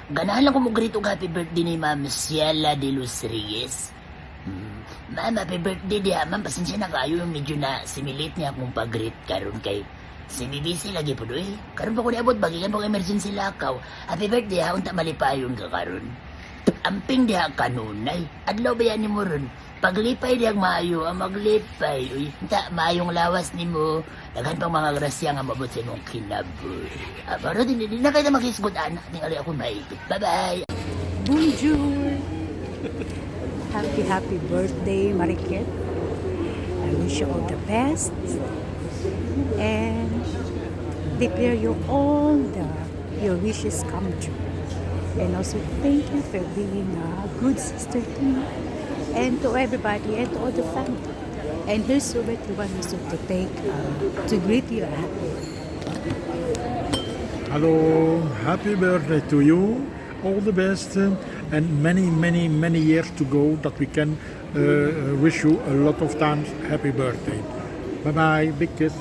Ganahan lang ko mo grito happy birthday ni Ma'am Ciela de Los Reyes. Ma'am, happy birthday diha. Ma'am, pasensya na kayo yung medyo na similit niya akong pag-greet karon kay sinibisi lagi po doy. Karon pa ko niabot bagigan po emergency lakaw. Happy birthday ha, unta malipayon ka karon. Amping diha kanunay. Adlaw ba yan ni mo ron? Paglipay diyang maayo, ang maglipay. Uy, unta, maayong lawas ni mo. Daghan pang mga grasya nga mabot sa imong kinaboy. Pero di na kayo na makisgot, anak. Tingali ako maikot. Bye-bye. Bonjour! Happy birthday, Mariket. I wish you all the best. And declare you all your wishes come true. And also thank you for being a good sister to me and to everybody and to all the family. And here's what we want also to take to greet you. Hello, happy birthday to you. All the best and many years to go that we can wish you a lot of times happy birthday. Bye bye, big kiss.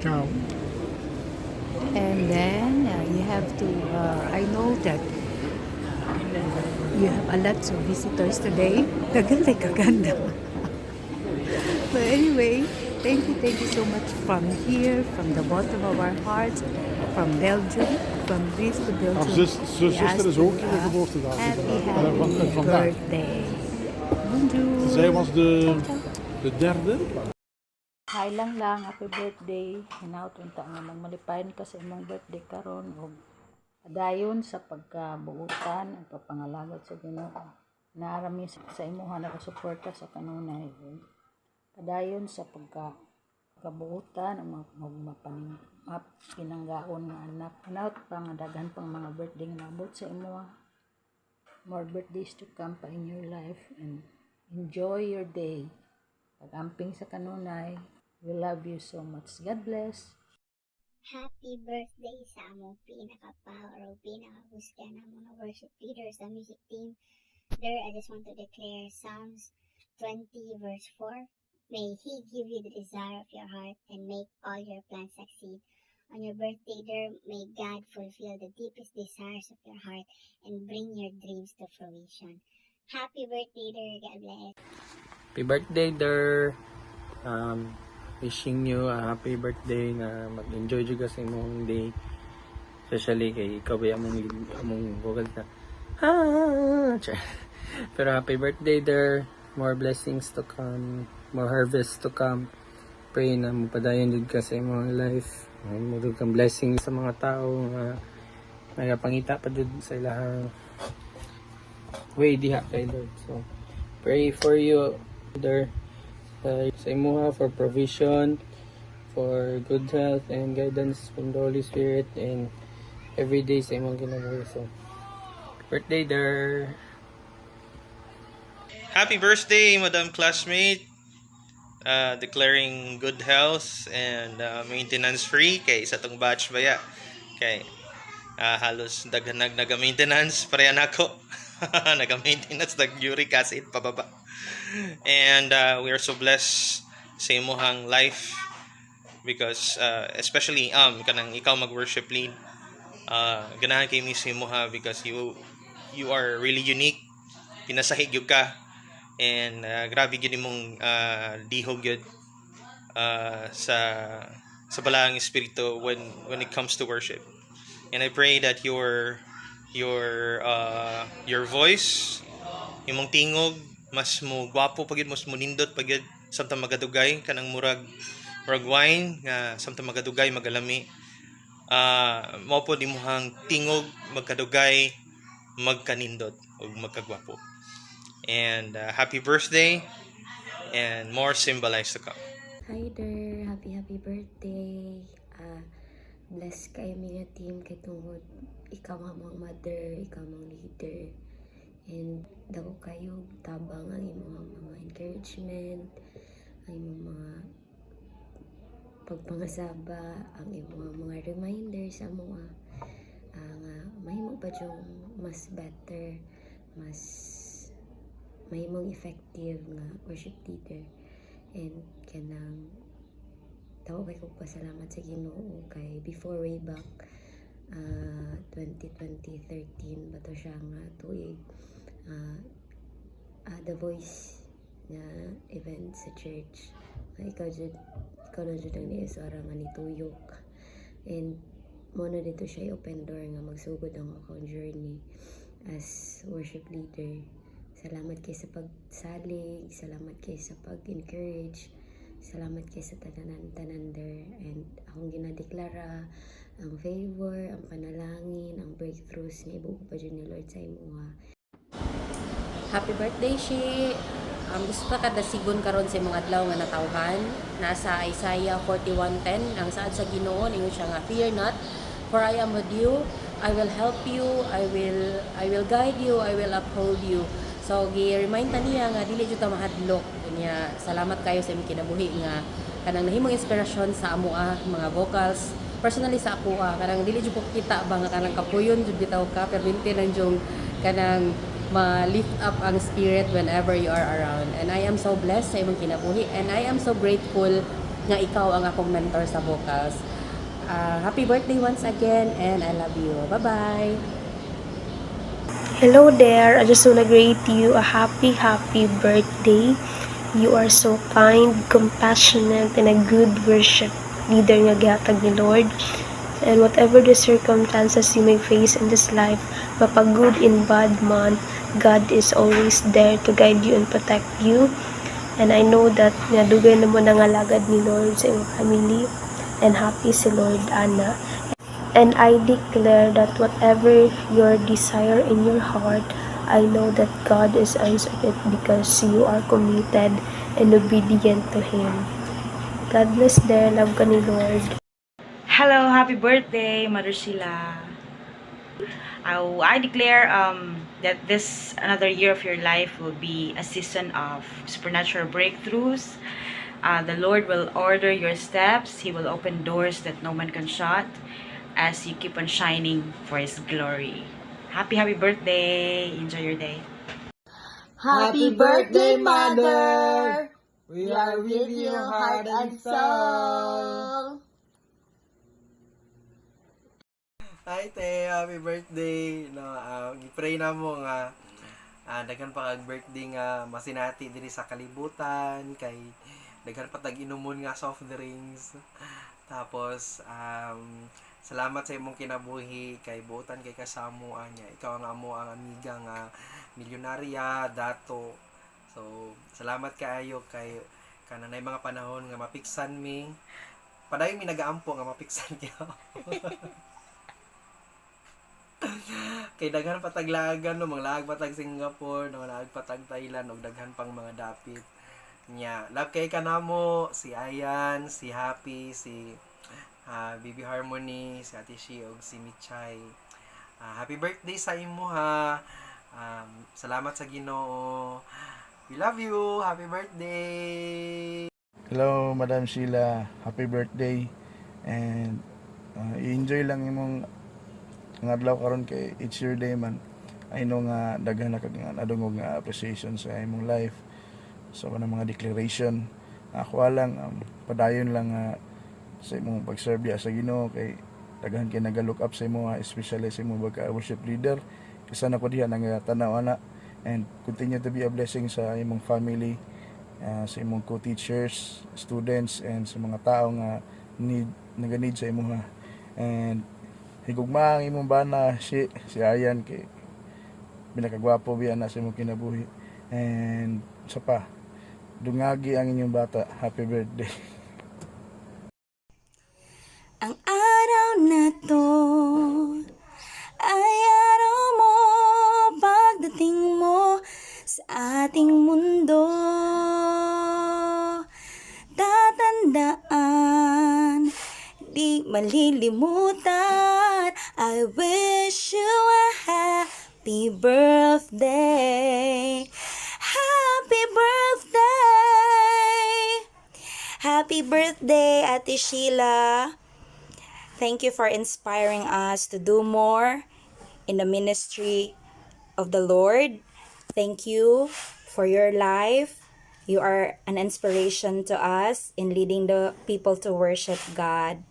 Ciao. And then you have to, I know that you have a lot of visitors today. Kaganda, kaganda. But anyway, thank you so much from here, from the bottom of our hearts, from Belgium, from Greece to Belgium. Zuster is ook in de geboortedag. Happy Vandaag. birthday. Bonjour. Zij was de derde. Hi lang, happy birthday. Hinaut unta nga nang malipayon ka sa imong birthday karon og padayon sa pagkabuutan ang pagpangalagot sa Ginoo. Naarami sa imuha na suporta sa kanunay. Padayon sa pagkabuutan ang mapinanggaon nga anak. Hinaut pa nga daghan pang mga birthday nga naabot sa imuha. More birthdays to come pa in your life and enjoy your day. Pag-amping sa kanunay. We love you so much. God bless. Happy birthday sa among pinaka-power o pinaka-gusto na mga worship leaders sa music team. There, I just want to declare Psalms 20 verse 4. May He give you the desire of your heart and make all your plans succeed. On your birthday, there, may God fulfill the deepest desires of your heart and bring your dreams to fruition. Happy birthday, there. God bless. Happy birthday, der. Wishing you a happy birthday na mag-enjoy juga sa imong day. Especially kay ikaw ba among vocal na. Pero happy birthday, der. More blessings to come. More harvest to come. Pray na mapadayon jud ka sa imong life. Mudug kang blessing sa mga tao nga nagapangita pa jud sa ilahang way diha kay Lord. So pray for you, der. Sa imuha for provision, for good health and guidance from the Holy Spirit and every day sa imong ginagawa. So, birthday there! Happy birthday, Madam Classmate! Declaring good health and maintenance free kay sa tong batch baya. Kay halos daghan naga-maintenance pareha nako. Naga-maintenance uric acid pababa. And we are so blessed sa imuhang life because especially kanang ikaw mag-worship lead, ganahan kay mi sa imuha because you are really unique, pinasahig gyud ka and grabe gyud imong lihog gyud sa balaang espiritu when it comes to worship. And I pray that your voice, imong tingog mas mo gwapo pagid, mas mo nindot pagid samtang magadugay kanang murag wine nga samtang magadugay magalami. Mao pod imong tingog magkadugay, magkanindot ug magkagwapo. And happy birthday and more symbolize to come. Hi there, happy birthday. Bless kayo mga team kay tungod ikaw ang mother, ikaw ang leader. And dako kayo tabang ang imong mga encouragement, ang imong mga pagpangasaba, ang imong mga reminders sa mga nga mahimo pa yung mas better, mas mahimong effective nga worship leader. And kanang tao kay ko pasalamat sa Ginoo kay before way back 2013 ba to siya nga tuig. The Voice nga event sa church. Ikaw na dyan ang niisara nga nituyok. And muna dito siya open door nga magsugod ang akong journey as worship leader. Salamat kay sa pagsalig, salamat kay sa pag-encourage, salamat kay sa tanan-tanander, and akong ginadeklara ang favor, ang panalangin, ang breakthroughs na ibuo pa dyan ni Lord sa imuha. Happy birthday, Shi! Gusto ka dasigon karon sa mga adlaw nga natawhan. Nasa Isaiah 41:10 ang saad sa Ginoo ninyo siya nga, fear not, for I am with you. I will help you. I will guide you. I will uphold you. So gi-remind ta niya nga dili jud ta mahadlok. Kanya salamat kayo sa imong kinabuhi nga kanang nahimong inspirasyon sa amoa mga vocals. Personally sa ako kanang dili jud ko kita ba nga kanang kapuyon jud bitaw ka perminti nang jung kanang ma-lift up ang spirit whenever you are around. And I am so blessed sa imong kinabuhi, and I am so grateful nga ikaw ang akong mentor sa vocals. Happy birthday once again, and I love you. Bye-bye! Hello there, I just want to greet you a happy birthday. You are so kind, compassionate, and a good worship leader nga gihatag ni Lord. And whatever the circumstances you may face in this life, mapagod in bad man, God is always there to guide you and protect you. And I know that nadugay na mo nangalagad ni Lord sa iyong family, and happy si Lord Ana. And I declare that whatever your desire in your heart, I know that God is answering it because you are committed and obedient to Him. God bless there. Love ka ni Lord. Hello, happy birthday, Mother Sheila. I declare that this another year of your life will be a season of supernatural breakthroughs. The Lord will order your steps. He will open doors that no man can shut as you keep on shining for His glory. Happy birthday. Enjoy your day. Happy birthday, Mother! We are with you, heart and soul! Hi, te. Happy birthday. No, i-pray na mo nga daghan pa kag birthday nga masinati diri sa kalibutan kay daghan pa tag inumon nga soft drinks. Tapos salamat sa imong kinabuhi kay buotan kay kasamo niya. Ikaw ang amo ang amiga nga milyonarya dato. So salamat kaayo kay kananay mga panahon nga mapiksan mi. Padayon mi nagaampo nga mapiksan kayo. Kay daghan pataglagan no manglaag patag Singapore, no manglaag patag Thailand ug daghan pang mga dapit. Nya, love kay kanamo si Ayan, si Happy, si Baby Harmony, si Ate Shi ug si Michay. Happy birthday sa imo ha. Salamat sa Ginoo. We love you. Happy birthday. Hello, Madam Sheila. Happy birthday. And i-enjoy lang imong nga adlaw karon kay it's your day man. I know nga daghan na kag nadungog nga appreciation sa imong life. So mga declaration. Ako lang padayon lang sa imong pag-serve diya sa Ginoo kay daghan kay naga-look up sa imo, especially sa imong worship leader. Kasi na ko diha nang tanaw ana, and continue to be a blessing sa imong family, sa imong co-teachers, students, and sa mga tao nga naga-need sa imo ha. And higugma ang imong bana si Ayan kay binakagwapo biya na sa imong kinabuhi. And sa pa dungagi ang inyong bata. Happy birthday. Ang araw na to ay araw mo, pagdating mo sa ating mundo. Tatandaan, di malilimutan. I wish you a happy birthday. Happy birthday! Happy birthday, Ate Sheila. Thank you for inspiring us to do more in the ministry of the Lord. Thank you for your life. You are an inspiration to us in leading the people to worship God.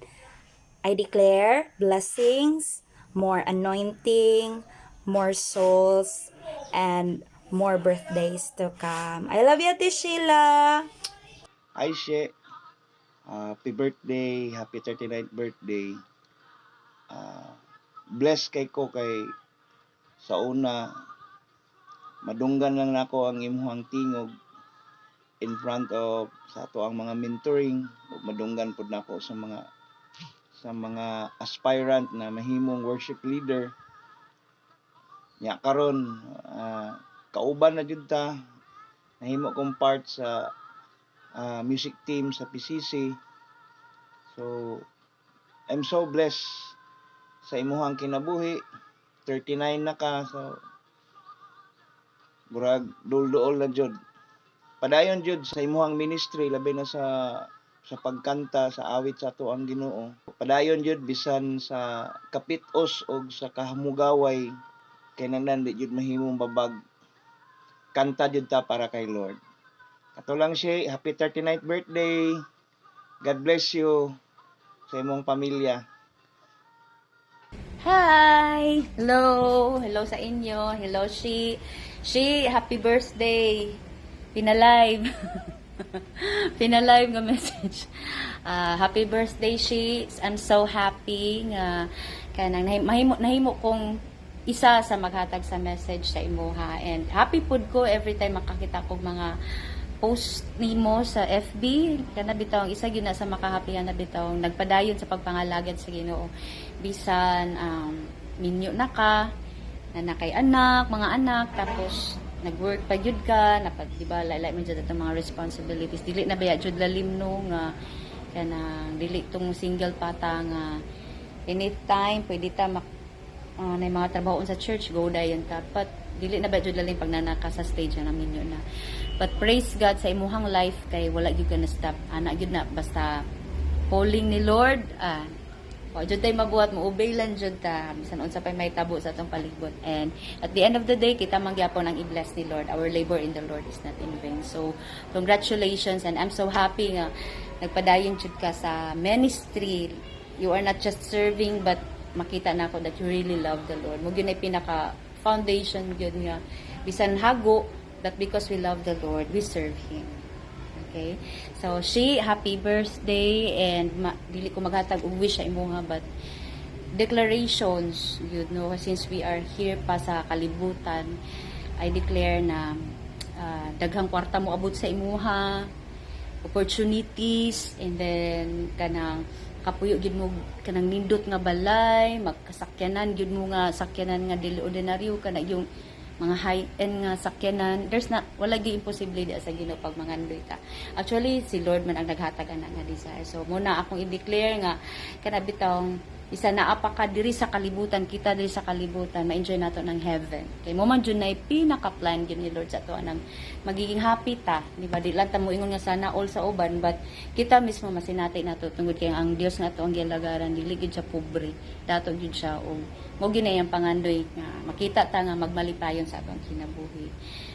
I declare blessings more anointing, more souls, and more birthdays to come. I love you, Ate Sheila. Hi, She. Happy birthday. Happy 39th birthday. Bless kay ko kay sa una, madunggan lang nako ang imuhang tingog in front of sa ato ang mga mentoring ug madunggan pud nako sa mga aspirant na mahimong worship leader. Nya karon kauban na jud ta, nahimo kong part sa music team sa PCC. So I'm so blessed sa imuhang kinabuhi. 39 na ka, so murag dul-duol na jud. Padayon jud sa imuhang ministry, labi na sa pagkanta sa awit sa ato ang Ginoo. Padayon jud bisan sa kapitos o sa kahamugaway, kay nangnan di jud mahimong babag. Kanta jud ta para kay Lord. Kato lang siya, happy 39th birthday. God bless you sa imong pamilya. Hi! Hello! Hello sa inyo. Hello, She, happy birthday! Pinalive. Pinalive nga message. Happy birthday, She. I'm so happy nga kanang nahimo kong isa sa maghatag sa message sa imuha. And happy pud ko every time makakita ko mga post nimo sa FB. Kana bitaw isa gyud na sa makahapihan na bitaw nagpadayon sa pagpangalagad sa Ginoo. Bisan minyo na ka na kay anak, mga anak, tapos nag-work pa jud ka, di ba laylay man jud atong mga responsibilities. Dili na baya jud lalim no nga kanang dili tong single pata nga anytime pwede ta na mga trabaho sa church go dayon ta. But dili na ba jud lalim pag nanaka sa stage na minyo na. But praise God sa imuhang life kay wala gyud ka na stop. Ana gyud na basta calling ni Lord. Jud tay mabuhat mo obey lang jud ta bisan unsa pay may tabo sa atong palibot. And at the end of the day kita mangyapon ang i-bless ni Lord. Our labor in the Lord is not in vain. So congratulations, and I'm so happy nga nagpadayon jud ka sa ministry. You are not just serving but makita na ako that you really love the Lord. Mo gyud ay pinaka foundation gyud nga bisan hago, that because we love the Lord, we serve Him. Okay? So, She, happy birthday, and dili ko maghatag og wish sa imuha, but declarations, you know, since we are here pa sa kalibutan, I declare na daghang kwarta mo abot sa imuha, opportunities, and then kanang kapuyo gid mo kanang nindot nga balay, magkasakyanan gid mo nga sakyanan nga dili ordinaryo kana yung mga high-end nga sakyanan. Wala gi imposible di sa Ginoo pag mangandoy ka. Actually, si Lord man ang naghatag ana nga desire. So, muna akong i-declare nga kana bitawng isa na apaka diri sa kalibutan, kita diri sa kalibutan, ma-enjoy nato ng heaven. Kay mo man jud nay pinaka-plan gyud ni Lord sa ato nang magiging happy ta, di ba? Di lang ta mo ingon nga sana all sa uban, but kita mismo masinati nato tungod kay ang Dios nga ato ang gilagaran, dili gyud siya pobre. Dato gyud siya og mo ginay ang pangandoy nga makita ta nga magmalipayon sa atong kinabuhi.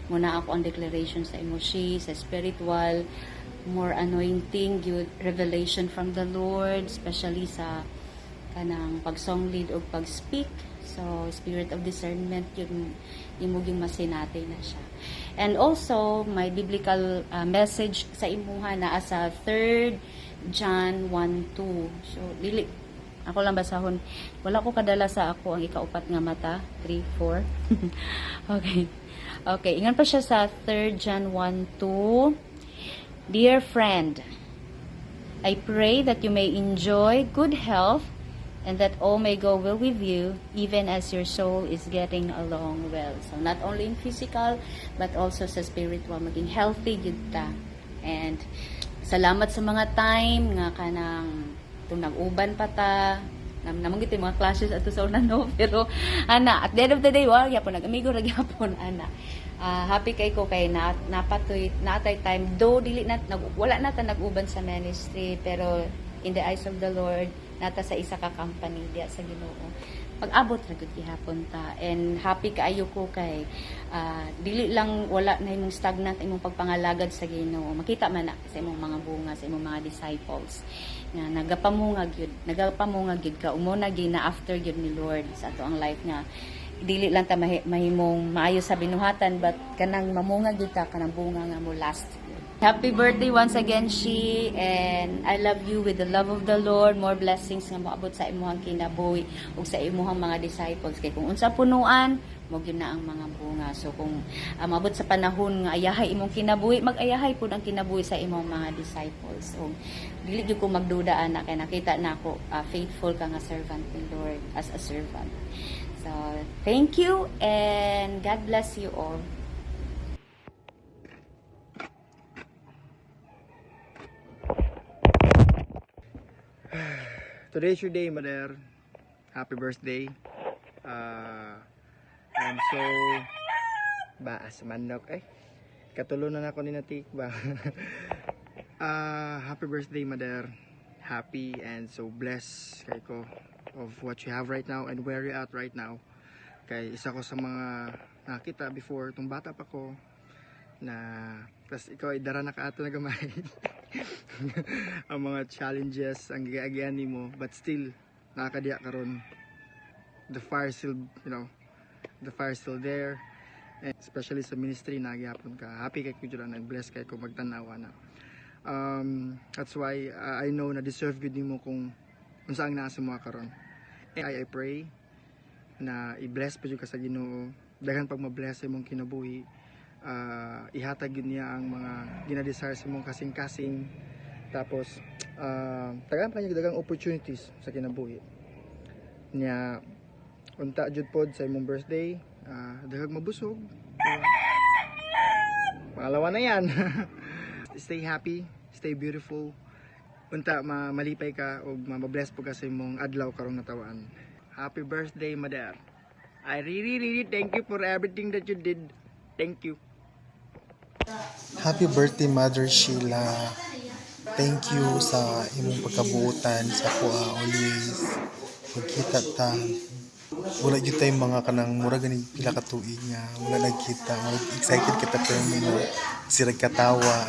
Muna ako ang declaration sa emoji, sa spiritual, more anointing, gyud revelation from the Lord, especially sa kanang pag-song lead o pag-speak. So, spirit of discernment, yun imuging masinati na siya. And also, may biblical message sa imuha na sa 3 John 1:2. So, dili, ako lang basahon. Wala ko kadala sa ako ang ikaupat nga mata. 3, 4. Okay. Okay, ingan pa siya sa 3 John 1:2. Dear friend, I pray that you may enjoy good health and that all may go well with you, even as your soul is getting along well. So, not only in physical, but also sa spiritual, maging healthy yun ta. And, salamat sa mga time, nga kanang, itong nag-uban pa ta, namanggit yung mga classes ato sa unan, no? Pero, ana, at the end of the day, wow, yapon, nag-amigo, nagyapon, ana. Happy kay ko kay napatoy, natay time, though, wala na ta nag-uban sa ministry, pero, in the eyes of the Lord, nata sa isa ka company diya sa Ginoo. Pag-abot ra gud gihapon ta, and happy kaayo ko kay dili lang wala na imong stagnant imong pagpangalagad sa Ginoo. Makita man na sa imong mga bunga, sa imong mga disciples nga nagapamungag gyud ka umuna gyud na after gyud ni Lord sa ato ang life nga dili lang ta mahimong maayo sa binuhatan but kanang mamungag gyud ka kanang bunga nga mo last. Happy birthday once again, She, and I love you with the love of the Lord. More blessings nga moabot sa imuhang kinabuhi ug sa imuhang mga disciples. Kay kung unsa punuan, mo gyud na ang mga bunga. So kung maabot sa panahon nga ayahay imong kinabuhi, mag-ayahay pud ang kinabuhi sa imong mga disciples. So dili gyud ko magduda ana kay nakita nako faithful ka nga servant ni Lord as a servant. So thank you and God bless you all. Today's your day, Mother. Happy birthday. I'm so baas manok katulo na ako ni natik ba. Happy birthday, Mother. Happy and so blessed kay ko of what you have right now and where you're at right now. Kay isa ko sa mga nakita before tong bata pa ko na plus ikaw ay dara na kaato na gamay. Ang mga challenges ang giagian nimo but still nakakadiya karon. The fire still, the fire still there, and especially sa ministry nagyapon ka. Happy kay ko and blessed kay ko magtanawa na. That's why I know na deserve gud nimo kung unsa ang nasa mo karon. I pray na i-bless pa jud ka sa Ginoo. Daghan pag ma-bless imong kinabuhi. Ihatag yun niya ang mga ginadesire sa mong kasing-kasing. Tapos tagaan pa niya dagang opportunities sa kinabuhi niya. Unta jud pod sa imong birthday, daghang mabusog. Pangalawa na yan. Stay happy, stay beautiful. Unta malipay ka o mabless po ka sa imong adlaw karong natawaan. Happy birthday, Mother. I really thank you for everything that you did. Thank you. Happy birthday, Mother Sheila. Thank you sa imong pagkabuotan sa kuha always. Magkita ta. Wala gyud tay mga kanang mura gani pila ka tuig nga wala nagkita. Excited kita pero may sirag katawa.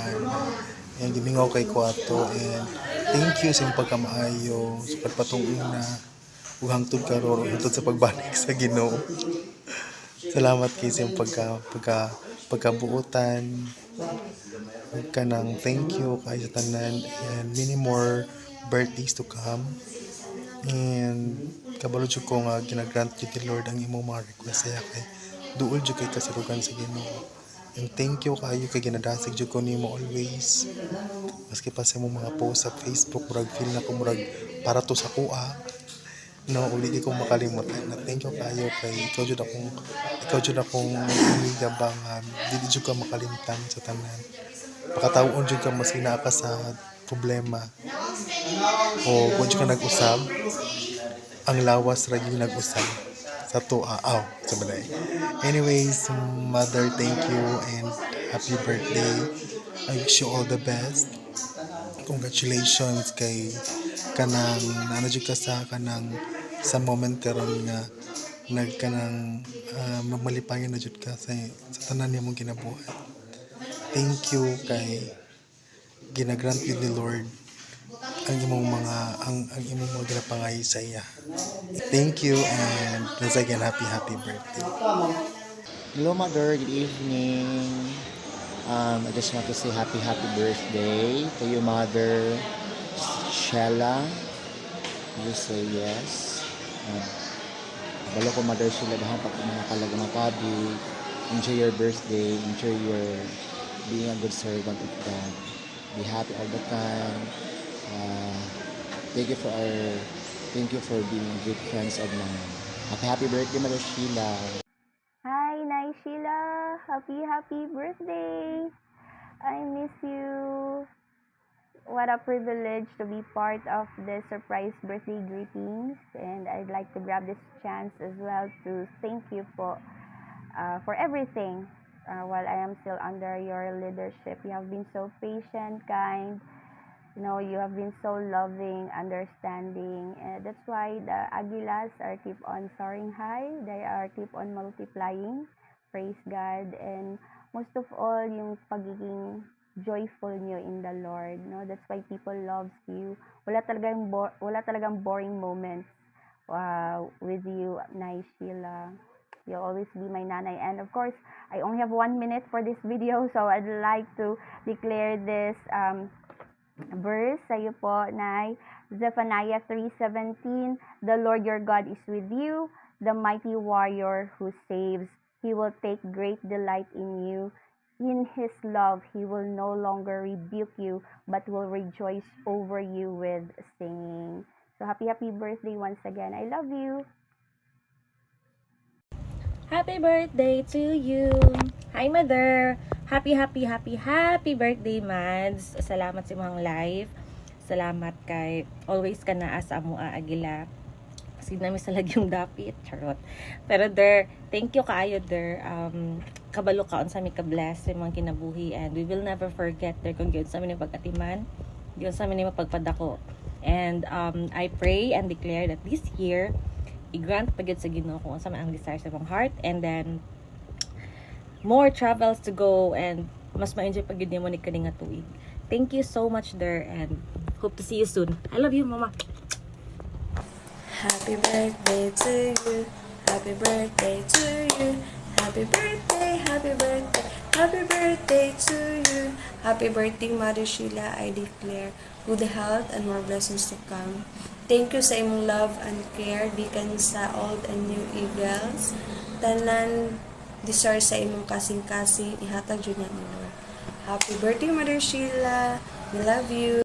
And gimingaw kay ko ato and thank you sa imong pagkamaayo sa pagpatong una ug hangtod karon hangtod sa pagbalik sa Ginoo. Salamat kay sa imong pagkabuotan. Kanang thank you kay sa tanan and many more birthdays to come. And kabalo jud ko nga ginagrant jud ni Lord ang imong mga request sa kay duol jud kay kasirugan sa Ginoo. And thank you kayo kay ginadasig jud ko nimo always. Maski pa sa imong mga post sa Facebook murag feel na ko murag para to sa kuha. No, uli ko makalimutan na thank you kayo kay ikaw jud akong amiga bang dili jud ka makalimtan sa tanan. Pakatawon jud ka maski naa ka sa problema o kung jud ka nag-usab ang lawas ra gyud nag-usab sa tuaaw sa balay. Anyways, Mother, thank you and happy birthday. I wish you all the best. Congratulations kay kanang naano jud ka sa kanang sa moment karon nga nagkanang mamalipayon na jud ka sa tanan nimong kinabuhi. Thank you kay ginagrant yun ni Lord ang imong mga ginapangay sa iya. Thank you and once again happy birthday. Hello, Mother. Good evening. I just want to say happy birthday to you, Mother Sheila. You say yes. Balo ko, Mother Sheila, dahil pa mga kalagang matabi. Enjoy your birthday. Enjoy your being a good servant of God. Be happy all the time. Thank you for being good friends of mine. Happy birthday, Mother Sheila. Hi, Nay Sheila. Happy birthday. I miss you. What a privilege to be part of the surprise birthday greetings. And I'd like to grab this chance as well to thank you for everything. While I am still under your leadership, you have been so patient, kind. You have been so loving, understanding. That's why the Aguilas are keep on soaring high. They are keep on multiplying praise God, and most of all, yung pagiging joyful nyo in the Lord, no? That's why people loves you. Wala talagang boring moments with you, Nay Sheila. You'll always be my nanay. And of course, I only have 1 minute for this video, so I'd like to declare this verse sa'yo po, Nay. Zephaniah 3:17, the Lord your God is with you, the mighty warrior who saves. He will take great delight in you. In His love, He will no longer rebuke you, but will rejoice over you with singing. So happy birthday once again. I love you. Happy birthday to you! Hi, Mother! Happy birthday, Mads! Salamat sa imong life. Salamat kay always ka naa sa amo Aguila. Kasi namin sa lagyong dapit. Charot. Pero, Der, thank you kaayo, Der. Kabalo ka, sa amin ka-bless sa mga kinabuhi. And we will never forget, Der, kung yun sa amin yung pag-atiman. Yun sa amin yung mapagpadako. And I pray and declare that this year, i-grant pagod sa Ginoo kung sa ang desire sa mong heart, and then more travels to go, and mas ma-enjoy pagod niyo mo ni kani nga tuig. Thank you so much, Der, and hope to see you soon. I love you, Mama. Happy birthday to you. Happy birthday to you. Happy birthday, happy birthday, happy birthday to you. Happy birthday, Mother Sheila. I declare good health and more blessings to come. Thank you sa imong love and care gikan sa Old and New Eagles. Tanan deserve sa imong kasing-kasing ihatag jud na ni Lord. Happy birthday, Mother Sheila. We love you.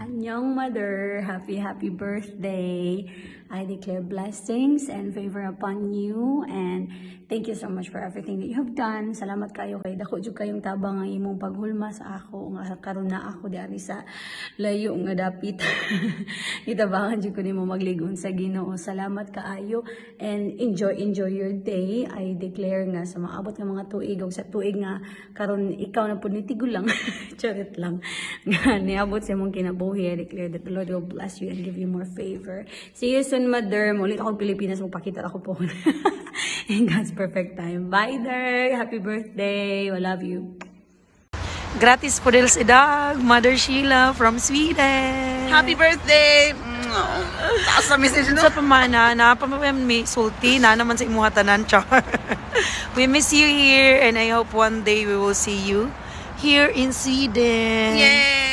Annyeong, Mother. Happy birthday. I declare blessings and favor upon you, and thank you so much for everything that you have done. Salamat kayo kay dako jud kayong tabang ang imong paghulma sa ako nga karon na ako diari sa layo nga dapit. Itabangan jud ko nimo magligon sa Ginoo. Salamat kaayo, and enjoy your day. I declare nga sa maabot nga mga tuig og sa tuig nga karon ikaw na pud nitigulang. Charit lang. Nga niabot sa imong kinabuhi. I declare that the Lord will bless you and give you more favor. See you soon, Mother. Mulit akong Pilipinas, magpakita ako po. In God's perfect time. Bye, Der. Happy birthday. I love you. Gratis po dahil si Dag, Mother Sheila from Sweden. Happy birthday! Taas na message no? Sa pamana, may sulti na naman sa imuha tanan, char. We miss you here, and I hope one day we will see you here in Sweden. Yay!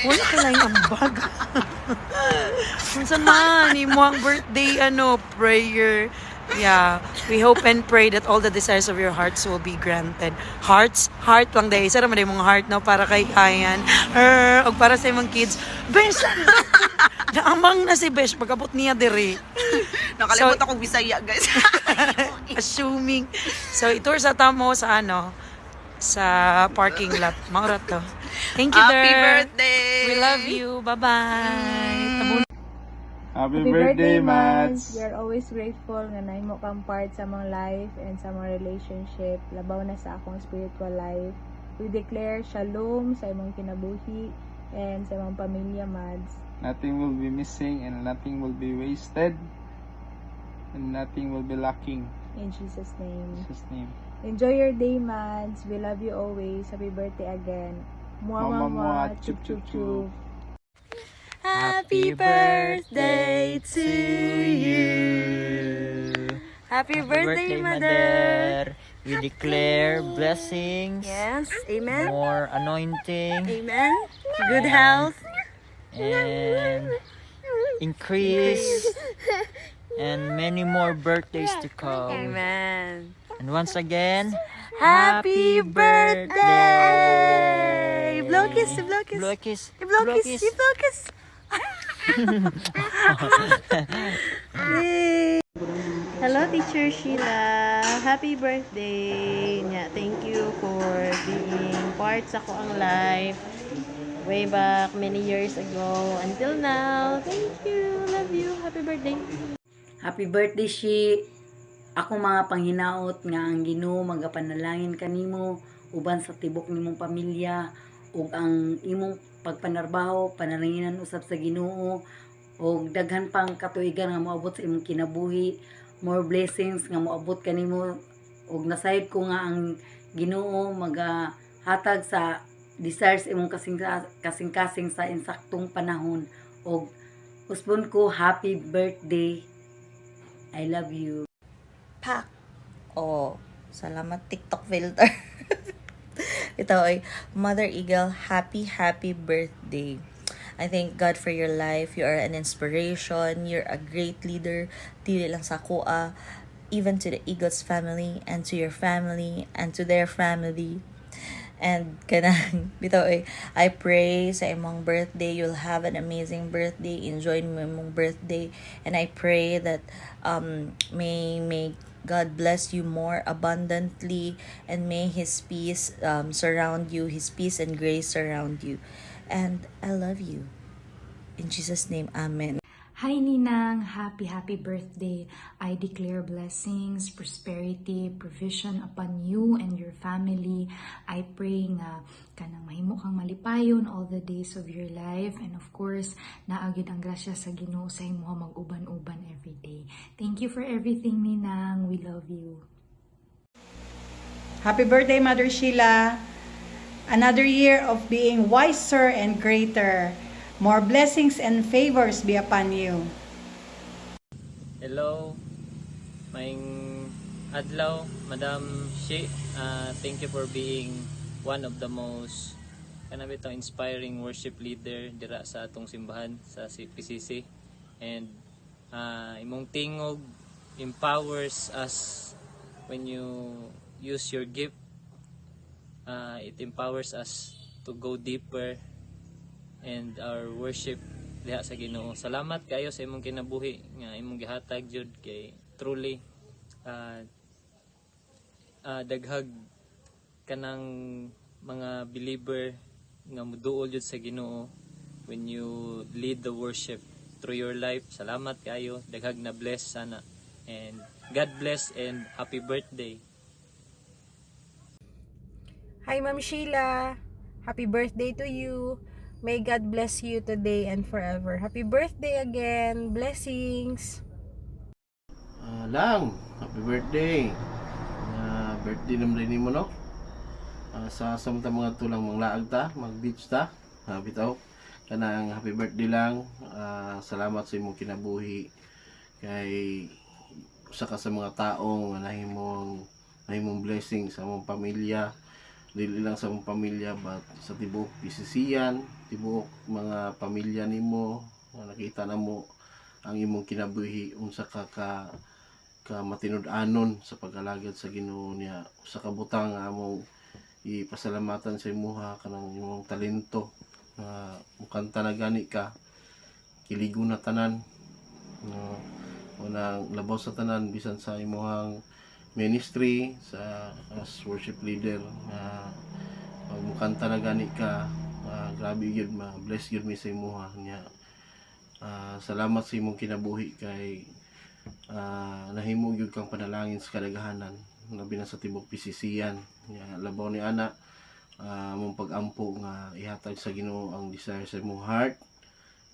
Wala ka lang ang bag. Kung saan mo ang birthday, prayer. Yeah, we hope and pray that all the desires of your hearts will be granted. Heart lang dahil. Isa naman mong heart, no? Para kay Ayan. O para sa imong kids. Besh! Naamang na si Besh. Pagkabot niya diri. Nakalimut akong Bisaya, guys. Assuming. So, itour sa tamo sa sa parking lot. Maurat to. Thank you, Happy Der. birthday! We love you. Bye-bye. Happy birthday, Mads! We are always grateful nga nahimo kang part sa mga life and sa mga relationship, labaw na sa akong spiritual life. We declare shalom sa imong kinabuhi and sa imong pamilya, Mads. Nothing will be missing and nothing will be wasted and nothing will be lacking. In Jesus' name. In Jesus' name. Enjoy your day, Mads. We love you always. Happy birthday again. Mwah, mwah, mwah. Chup, chup, chup. Happy birthday to you. Happy birthday, Mother. We declare blessings. Yes, amen. More anointing. Amen. Good health. And increase. And many more birthdays to come. Amen. And once again, Happy birthday! Blow kiss, blow kiss. Blow kiss. Blow kiss, blow kiss. Hello, Teacher Sheila. Happy birthday. Thank you for being part sa ko ang life way back many years ago until now. Thank you. Love you. Happy birthday. Happy birthday, Shi. Ako mga panghinaot nga ang Ginoo magapanalangin kanimo uban sa tibok nimong pamilya ug ang imong pagpanarbaho panalanginan usab sa Ginoo ug daghan pang katuigan nga moabot sa imong kinabuhi, more blessings nga moabot kanimo ug nasayod ko nga ang Ginoo magahatag sa desires imong kasing-kasing sa insaktong panahon. Og husband ko, happy birthday. I love you. Pak! Oh, salamat TikTok filter. Ito ay Mother Eagle, happy birthday. I thank God for your life. You are an inspiration. You're a great leader. Dili lang sa kuha, even to the Eagles family and to your family and to their family. And kanang bitaw I pray sa imong birthday, you'll have an amazing birthday. Enjoy mo imong birthday, and I pray that may God bless you more abundantly, and may His peace surround you, His peace and grace surround you. And I love you. In Jesus' name, Amen. Hi Ninang, happy birthday. I declare blessings, prosperity, provision upon you and your family. I pray nga kanang mahimo kang malipayon all the days of your life, and of course, naagid ang grasya sa Ginoo sa imong mag-uban-uban every day. Thank you for everything, Ninang. We love you. Happy birthday, Mother Sheila. Another year of being wiser and greater. More blessings and favors be upon you. Hello, maing adlaw, Madam Shi. Thank you for being one of the most inspiring worship leader dira sa atong simbahan sa PCC. And imong tingog empowers us when you use your gift. It empowers us to go deeper and our worship diha sa Ginoo. Salamat kayo sa imong kinabuhi nga imong gihatag jud kay truly daghag kanang mga believer nga muduol jud sa Ginoo when you lead the worship through your life. Salamat kayo, daghag na bless sana, and God bless and happy birthday. Hi Ma'am Sheila, happy birthday to you. May God bless you today and forever. Happy birthday again. Blessings. Happy birthday. Birthday naman rin mo, no? Sa samta mga tulang manglaag ta, mag-beach ta. Bitaw. Kanang happy birthday lang. Salamat sa imong kinabuhi. Kay usa ka sa mga taong nahimong blessing sa imong pamilya. Dili lang sa mong pamilya, but sa tibuok PCC-yan, tibuok mga pamilya nimo, nakita na mo ang imong kinabuhi unsa ka matinud-anon sa pag-alagad sa Ginoo niya. Usa ka butang nga among ipasalamatan sa imuha kanang imong talento nga mukanta na gani ka, kiligo na tanan, unang labaw sa tanan bisan sa imuhang ministry sa as worship leader. Pag mukanta na gani ka, grabe yun, bless yun mi sa imuha niya. Salamat sa imong kinabuhi kay nahimo gyud kang panalangin sa kadaghanan, labi na sa tibok PCC-yan. Labaw ni ana mong pag-ampo nga ihatag sa Ginoo ang desire sa imong heart,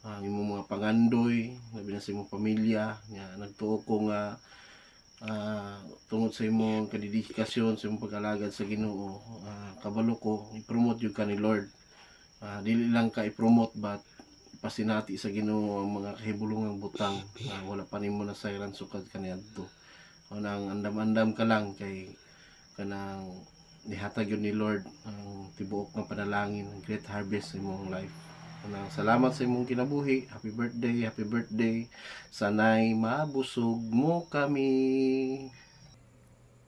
ang imong mga pangandoy, labi na sa imong pamilya. Nagtuo ko nga tungod sa imong kadedikasyon sa imong pag-alagad sa Ginoo, kabalo ko i-promote yung ka ni Lord. Dili lang ka i-promote, but pasinati sa Ginoo ang mga kahibulungang butang. Wala pa nimo na sayran sukad kaniadto. Nang andam-andam ka lang kay kanang nihatag yun ni Lord ang tibuok ng panalangin, ang great harvest sa imong life. Salamat sa imong kinabuhi. Happy birthday. Sana'y mabusog mo kami.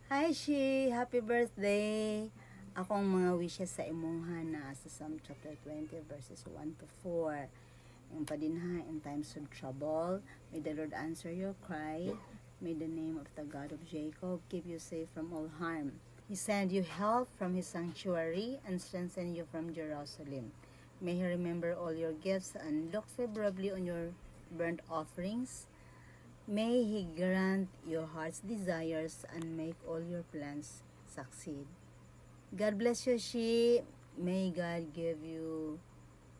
Hi Shi, happy birthday. Akong mga wishes sa imongha na sa Psalm chapter 20 verses 1 to 4. Yung padinha in times of trouble, may the Lord answer your cry. May the name of the God of Jacob keep you safe from all harm. He send you help from His sanctuary and strengthen you from Jerusalem. May He remember all your gifts and look favorably on your burnt offerings. May He grant your heart's desires and make all your plans succeed. God bless you, Shi. May God give you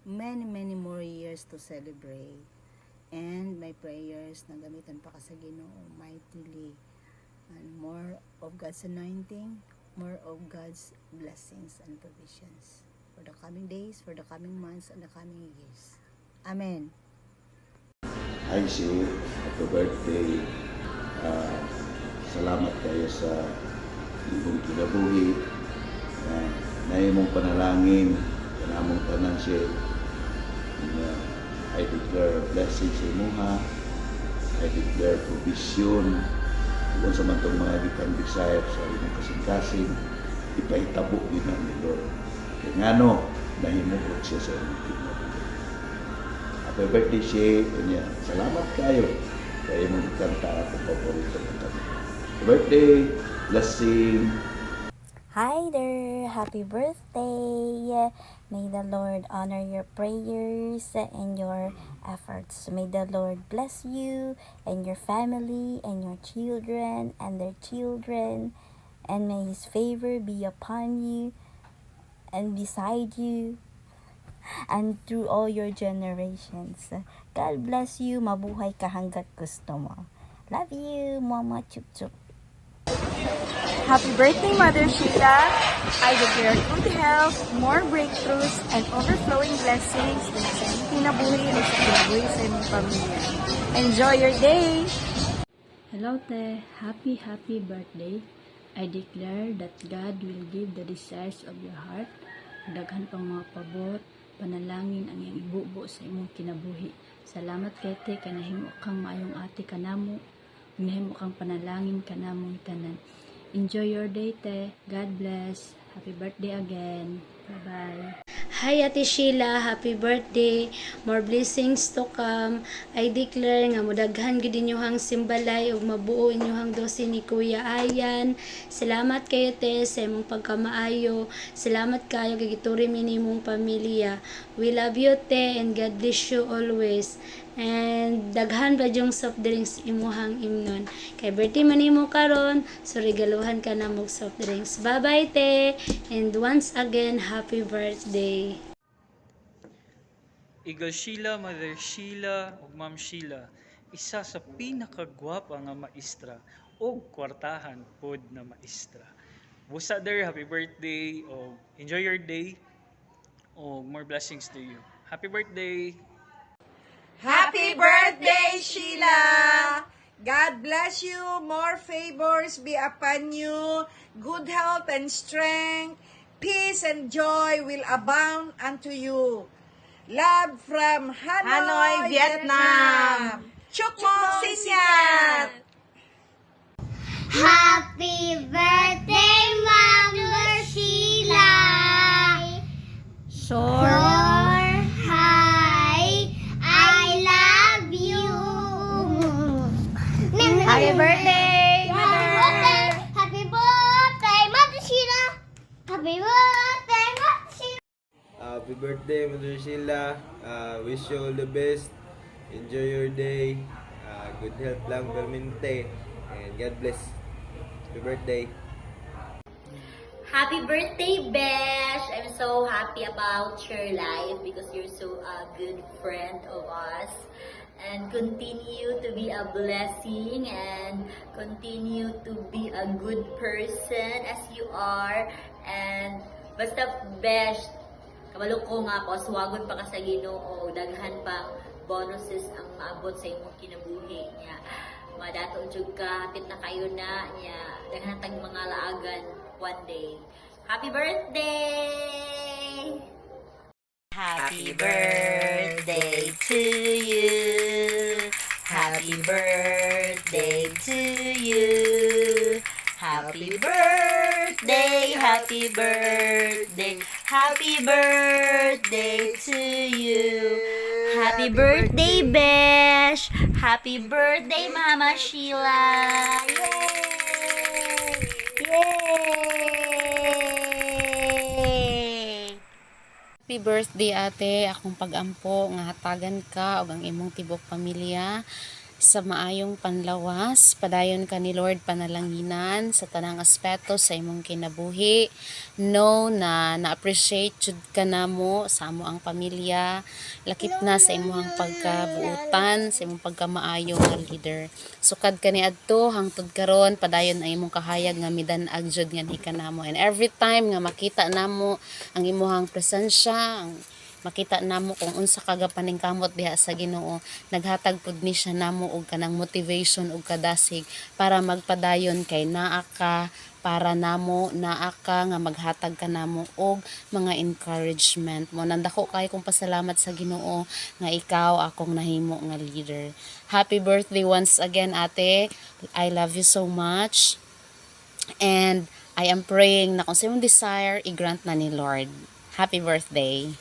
many more years to celebrate. And my prayers na gamitan pa ka sa Ginoo mightily. and more of God's anointing, more of God's blessings and provisions for the coming days, for the coming months, and the coming years. Amen. Hi, Sue. Happy birthday. Salamat kayo sa ibong kinabuhi. Na imong panalangin, kanamong tanan siya. I declare blessings sa imuha. I declare provision. Kung sa man itong mga gitang desire sa imong kasing-kasing, ipahitabo din ang ni Lord. Kaya nga no, nahimukot siya sa imong kinabuhi. Happy birthday siya. Salamat kayo. Kaya imong ikanta akong paborito ng kanta. Happy birthday. Blessing. Hi there! Happy birthday! May the Lord honor your prayers and your efforts. May the Lord bless you and your family and your children and their children. And may His favor be upon you and beside you and through all your generations. God bless you. Mabuhay ka hanggat gusto mo. Love you. Mama chup chup. Happy birthday, Mother Sheila. I declare good health, more breakthroughs, and overflowing blessings na sa iyong kinabuhi at sa kinabuhi sa iyong pamilya. Enjoy your day! Hello, Te. Happy birthday. I declare that God will give the desires of your heart. Daghan pang mga pabot, panalangin ang iyang ibubo sa imong kinabuhi. Salamat kay Te, kay nahimo kang maayong ate kanamo. Nahimo kang panalangin kanamong tanan. Enjoy your day, Te. God bless. Happy birthday again. Bye-bye. Hi, Ate Sheila. Happy birthday. More blessings to come. I declare nga mudaghan gid inyong simbalay ug mabuo inyong dosi ni Kuya Ayan. Salamat kayo, Te, sa imong pagkamaayo. Salamat kayo kay gituri mi nimong pamilya. We love you, Te, and God bless you always. And daghan pa yung soft drinks imuhang imnon. Kay birthday man imo karon, so regaluhan ka na mog soft drinks. Bye-bye, Te. And once again, happy birthday. Eagle Sheila, Mother Sheila, ug Ma'am Sheila, isa sa pinakagwapa nga maestra o kwartahan pod na maestra. Busa there, happy birthday, o enjoy your day, o more blessings to you. Happy birthday! Happy birthday, Sheila! God bless you. More favors be upon you. Good health and strength. Peace and joy will abound unto you. Love from Hanoi, Vietnam. Chúc mừng sinh nhật! Happy birthday, Mother Sheila! Happy birthday, Mother! Happy birthday, Mother Sheila! Happy birthday, Mother Sheila! Happy birthday, Mother Sheila. Wish you all the best. Enjoy your day. Good health lang permente. And God bless. Happy birthday. Happy birthday, Besh! I'm so happy about your life because you're so a good friend of us. And continue to be a blessing and continue to be a good person as you are. And basta, Besh, kabalo ko nga po, suwagon pa ka sa Ginoo, daghan pang bonuses ang maabot sa imong kinabuhi niya. Madato jud ka, hapit na kayo na niya. Daghan tag mga laagan one day. Happy birthday! Happy birthday to you. Happy birthday to you. Happy birthday, happy birthday, happy birthday to you. Happy birthday, Besh. Happy birthday, Mama Sheila. Yay! Yay! Happy birthday, ate. Akong pagampo nga hatagan ka ug ang imong tibok pamilya sa maayong panlawas. Padayon ka ni Lord panalanginan sa tanang aspeto sa imong kinabuhi. Know na na-appreciate jud ka namo sa amo ang pamilya. Lakip na sa imong pagkabuutan, sa imong pagkamaayo nga leader. Sukad ka ni adto hangtod karon padayon ang imong kahayag nga midan-ag jud nga ni kanamo. And every time nga makita namo ang imong presensya, makita namo kung unsa kaga paningkamot diha sa Ginoo, naghatag pud ni siya namo og kanang motivation ug kadasig para magpadayon kay naa ka para namo, naa ka nga maghatag ka namo og mga encouragement mo. Nandako kay kong pasalamat sa Ginoo nga ikaw akong nahimo nga leader. Happy birthday once again, ate. I love you so much. And I am praying na kung sa imong desire, i-grant na ni Lord. Happy birthday.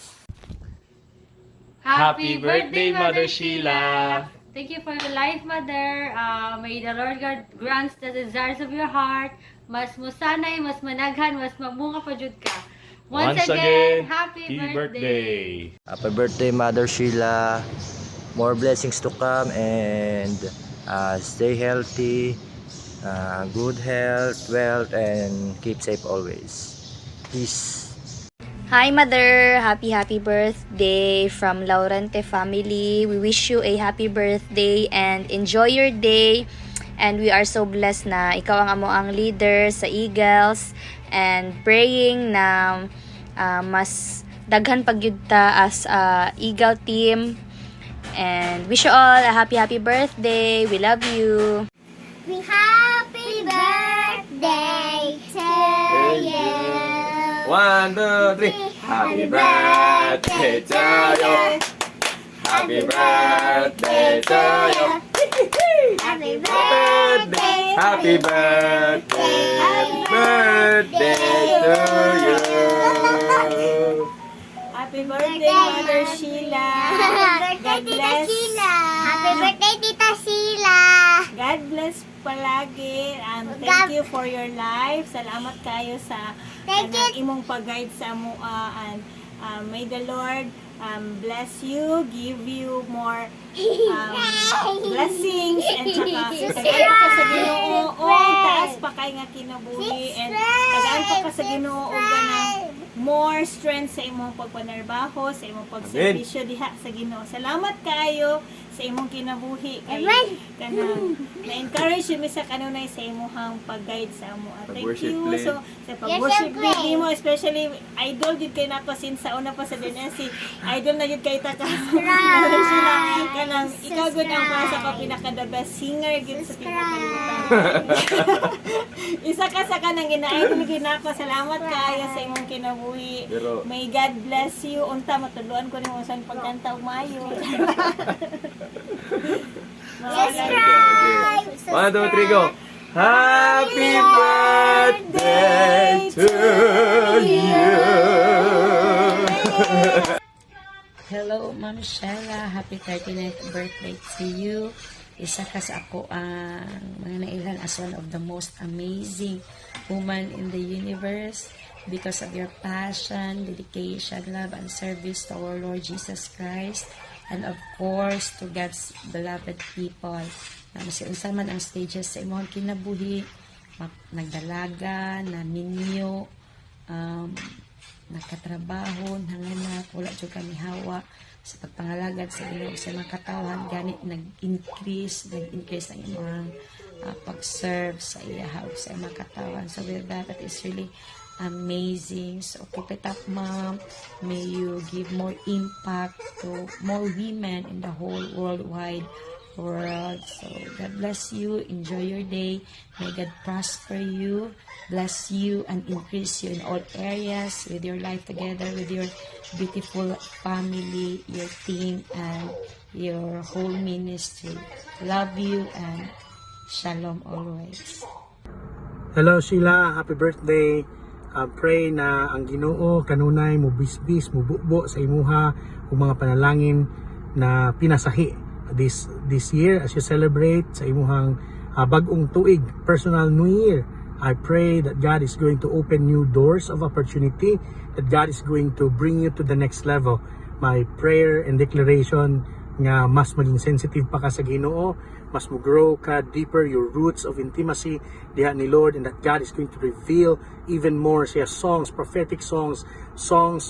Happy birthday, Mother Sheila! Thank you for your life, Mother. May the Lord God grants the desires of your heart. Mas musanay, mas managhan, mas mamunga pa jud ka. Once again, happy birthday! Happy birthday, Mother Sheila. More blessings to come and stay healthy, good health, wealth, and keep safe always. Peace. Hi Mother! Happy birthday from Laurente family. We wish you a happy birthday and enjoy your day. And we are so blessed na ikaw ang amo ang leader sa Eagles and praying na mas daghan pagyudta as Eagle team. And wish you all a happy birthday. We love you. Happy birthday to you. 1, 2, 3. Happy birthday to you. Happy birthday to you. Happy birthday. Happy birthday. Happy birthday to you. Happy birthday, Mother Sheila. God bless. Happy birthday, Tita Sheila. God bless palagi. Thank you for your life. Salamat kayo sa imong pag-guide sa amuan. May the Lord bless you, give you more blessings, and saka tagaan pa ka sa Ginoo o taas pa kay nga kinabuhi, and tagaan pa ka sa Ginoo og ganang more strength sa imong pagpanarbaho, sa imong pagserbisyo diha sa Ginoo. Salamat kayo sa imong kinabuhi kay kanang na-encourage mi sa kanunay sa imong pag-guide sa amo. Thank you. So sa pag-worship nimo, especially idol gid kay nato since sa una pa sa DNS, idol na gid kay ta ka. Sila kanang ikaw gud ang para sa pinaka the best singer gid sa tibuok kalibutan. Isa ka sa kanang gina-idol gid nako. Salamat kayo sa imong kinabuhi. May God bless you. Unta matuluan ko nimo sa pagkanta og maayo. Subscribe! 1, 2, 3, go! Happy birthday to you! Hello, Ma'am Sheila. Happy 39th birthday to you. Isa ka sa ako ang mga nailan as one of the most amazing woman in the universe because of your passion, dedication, love, and service to our Lord Jesus Christ. And of course, to God's beloved people. Masiunsa man ang stages sa imong kinabuhi, nagdalaga, naminyo, nakatrabaho, nanganak, wala dyan kami hawa sa pagpangalagad sa Ginoo sa mga katawan, ganit nag-increase ang imong pag-serve sa iyahawag sa mga katawan. So with that is really amazing. So keep it up, Mom. May you give more impact to more women in the whole worldwide world. So God bless you. Enjoy your day. May God prosper you, bless you, and increase you in all areas with your life together, with your beautiful family, your team, and your whole ministry. Love you and shalom always. Hello Sheila, happy birthday. Pray na ang Ginoo kanunay mo bisbis mo bubo sa imuha ug mga panalangin na pinasahi this year as you celebrate sa imuhang bag-ong tuig, personal New Year. I pray that God is going to open new doors of opportunity, that God is going to bring you to the next level. My prayer and declaration nga mas maging sensitive pa ka sa Ginoo, mas mo grow ka deeper your roots of intimacy diha ni Lord, and that God is going to reveal even more siya songs, prophetic songs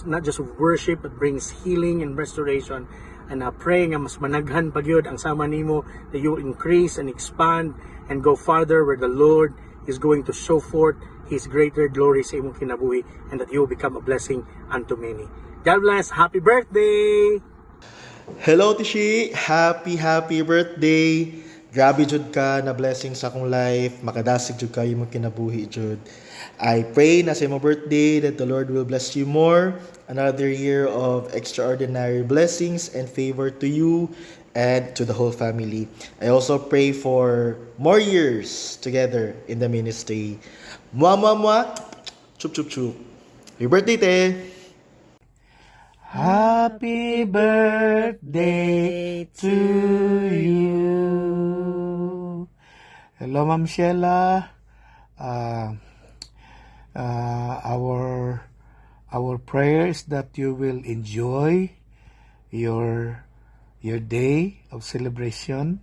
not just of worship but brings healing and restoration. And I pray nga mas managhan pa gyud ang sama nimo, that you will increase and expand and go farther where the Lord is going to show forth His greater glory sa imong kinabuhi, and that you will become a blessing unto many. God bless. Happy birthday! Hello Tishi! Happy birthday! Grabe jud ka na blessing sa akong life, makadasig jud ka imong kinabuhi jud. I pray na sa imong birthday that the Lord will bless you more, another year of extraordinary blessings and favor to you and to the whole family. I also pray for more years together in the ministry. Mwah! Chup chup chup. Happy birthday, te! Happy birthday to you. Hello, Ma'am Sheila. Our prayer is that you will enjoy your day of celebration.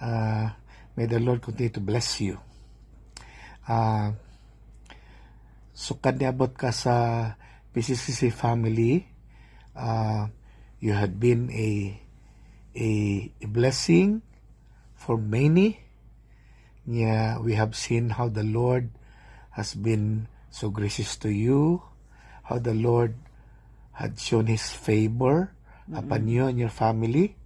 May the Lord continue to bless you. Sukad niabot ka sa PCCC family. You had been a blessing for many. Yeah, we have seen how the Lord has been so gracious to you, how the Lord had shown His favor upon you and your family.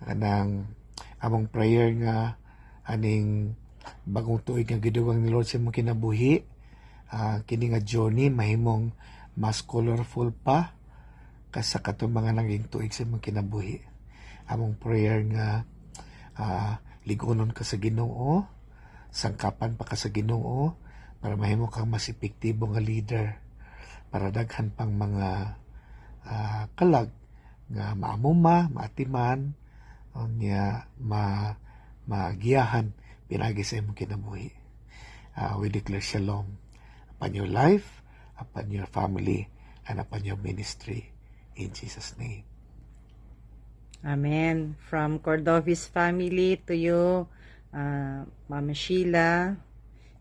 Anang among prayer nga aning bagong tuig nga gidugang ni Lord sa imong kinabuhi, kini nga journey mahimong mas colorful pa kasa katong mga naging tuig sa imong kinabuhi. Among prayer nga ligunon ka sa Ginoo, sangkapan pa ka sa Ginoo para mahimo kang mas epektibo nga leader, para daghan pang mga kalag nga maamuma, maatiman, niya magiyahan pinagi sa imong kinabuhi. We declare shalom upon your life, upon your family, and upon your ministry. In Jesus' name. Amen. From Cordovis family to you, Mama Sheila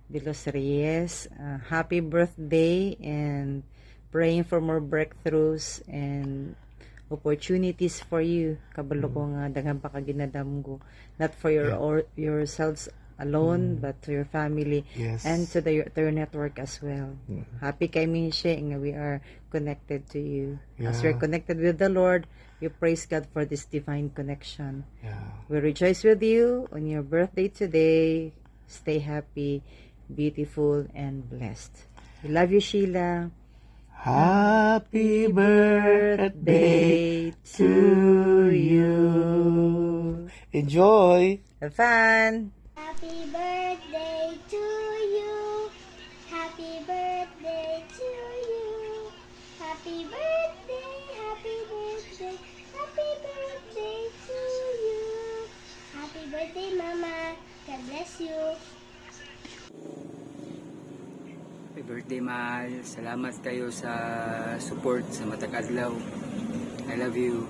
de los Reyes, happy birthday, and praying for more breakthroughs and opportunities for you. Kabalo ko nga daghan pa ka ginadamgo, not for yourselves alone, but to your family, and to your network as well. Happy kay Minshe nga we are connected to you. As we're connected with the Lord, we praise God for this divine connection. We rejoice with you on your birthday today. Stay happy, beautiful, and blessed. We love you, Sheila. Happy birthday to you. Enjoy. Have fun. Happy birthday to you. Happy birthday to you. Happy birthday, happy birthday, happy birthday to you. Happy birthday, Mama. God bless you. Happy birthday, Mahal. Salamat kayo sa support sa Matag Adlaw. I love you.